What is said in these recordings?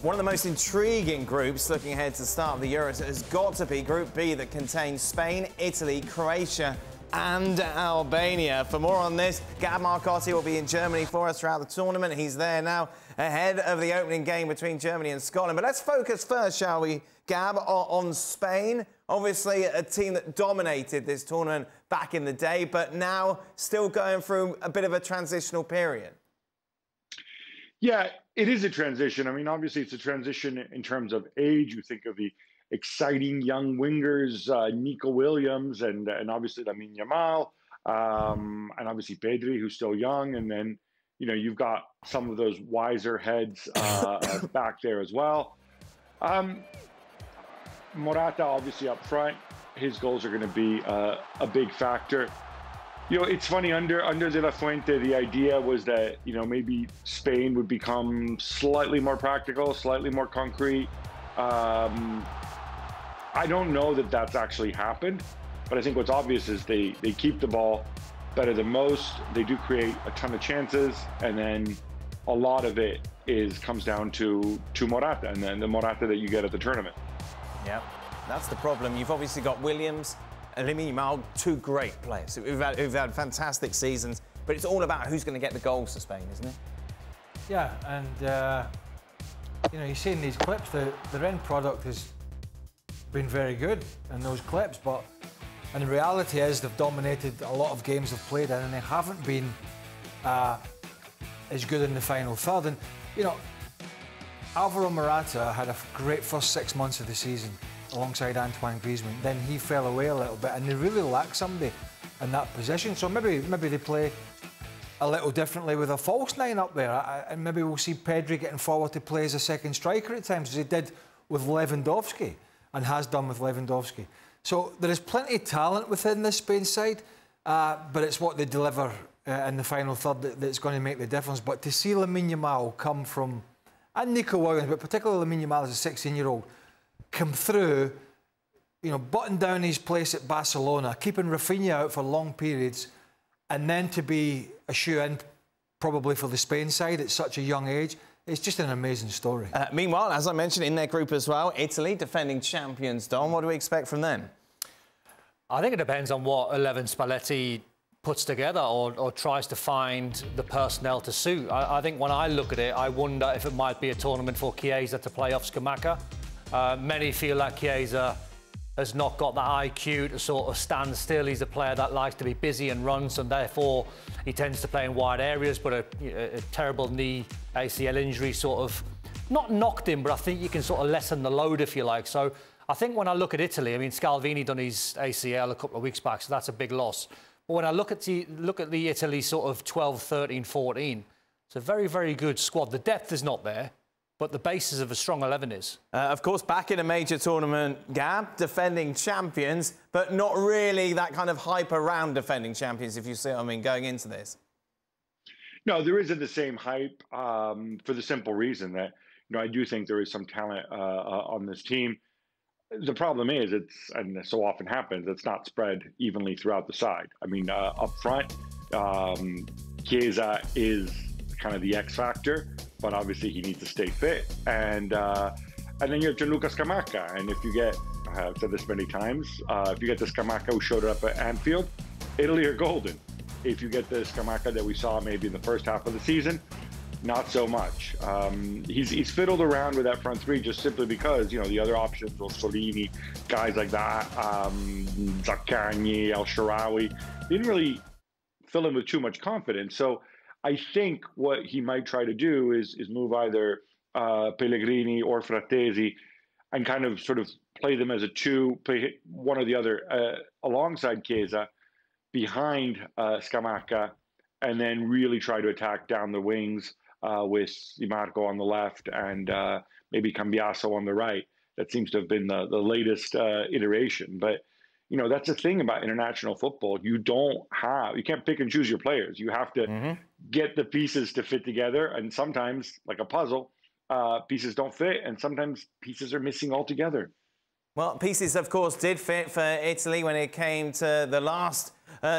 One of the most intriguing groups looking ahead to the start of the Euros has got to be Group B, that contains Spain, Italy, Croatia and Albania. For more on this, Gab Marcotti will be in Germany for us throughout the tournament. He's there now ahead of the opening game between Germany and Scotland. But let's focus first, shall we, Gab, on Spain. Obviously a team that dominated this tournament back in the day, but now still going through a bit of a transitional period. Yeah, it is a transition. I mean, obviously, it's a transition in terms of age. You think of the exciting young wingers, Nico Williams, and obviously Lamine Yamal, and obviously Pedri, who's still young. And then, you know, you've got some of those wiser heads back there as well. Morata, obviously, up front. His goals are going to be a big factor. You know, it's funny, under De La Fuente, the idea was that, you know, maybe Spain would become slightly more practical, slightly more concrete. I don't know that that's actually happened, but I think what's obvious is they keep the ball better than most. They do create a ton of chances, and then a lot of it comes down to Morata, and then the Morata that you get at the tournament. Yeah, that's the problem. You've obviously got Williams and Lamine Yamal, two great players who've had fantastic seasons, but it's all about who's going to get the goals for Spain, isn't it? Yeah, and you know, you see in these clips the end product has been very good in those clips, and the reality is they've dominated a lot of games they've played in, and they haven't been as good in the final third. And you know, Alvaro Morata had a great first 6 months of the season alongside Antoine Griezmann. Then he fell away a little bit, and they really lack somebody in that position. So maybe they play a little differently with a false nine up there, and maybe we'll see Pedri getting forward to play as a second striker at times, as he did with Lewandowski and has done with Lewandowski. So there is plenty of talent within this Spain side, but it's what they deliver in the final third that's going to make the difference. But to see Lamine Yamal come from, and Nico Williams, but particularly Lamine Yamal as a 16-year-old, come through, you know, button down his place at Barcelona, keeping Rafinha out for long periods, and then to be a shoe-in probably for the Spain side at such a young age, it's just an amazing story. Meanwhile, as I mentioned, in their group as well, Italy, defending champions. Don, what do we expect from them? I think it depends on what 11 Spalletti puts together or tries to find the personnel to suit. I think when I look at it, I wonder if it might be a tournament for Chiesa to play off Scamacca. Many feel like Chiesa has not got that IQ to sort of stand still. He's a player that likes to be busy and runs, and therefore he tends to play in wide areas, but a terrible knee ACL injury sort of not knocked him, but I think you can sort of lessen the load, if you like. So I think when I look at Italy, I mean, Scalvini done his ACL a couple of weeks back, so that's a big loss. But when I look at the Italy sort of 12, 13, 14, it's a very, very good squad. The depth is not there, but the basis of a strong 11 is. Of course, back in a major tournament, Gab, defending champions, but not really that kind of hype around defending champions, if you see what I mean, going into this. No, there isn't the same hype for the simple reason that, you know, I do think there is some talent on this team. The problem is, and it so often happens, it's not spread evenly throughout the side. I mean, up front, Chiesa is kind of the X factor, but obviously he needs to stay fit. And then you have Gianluca Scamacca. And if you get, I've said this many times, if you get the Scamacca who showed up at Anfield, Italy are golden. If you get the Scamacca that we saw maybe in the first half of the season, not so much. He's fiddled around with that front three just simply because, you know, the other options, Solini, guys like that, Zaccagni, El Shaarawy, didn't really fill in with too much confidence. So I think what he might try to do is move either Pellegrini or Frattesi and kind of sort of play them as a two, play one or the other alongside Chiesa, behind Scamacca, and then really try to attack down the wings with Di Marco on the left and maybe Cambiaso on the right. That seems to have been the latest iteration. But, you know, that's the thing about international football. You can't pick and choose your players. You have to get the pieces to fit together. And sometimes, like a puzzle, pieces don't fit. And sometimes pieces are missing altogether. Well, pieces, of course, did fit for Italy when it came to the last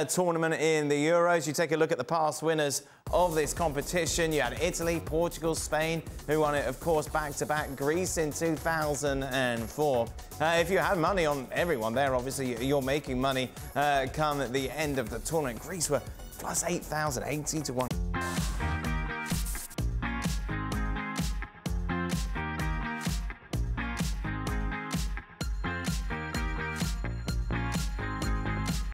tournament in the Euros. You take a look at the past winners of this competition. You had Italy, Portugal, Spain, who won it, of course, back-to-back. Greece in 2004. If you had money on everyone there, obviously you're making money come at the end of the tournament. Greece were plus 8,000, 80 to 1.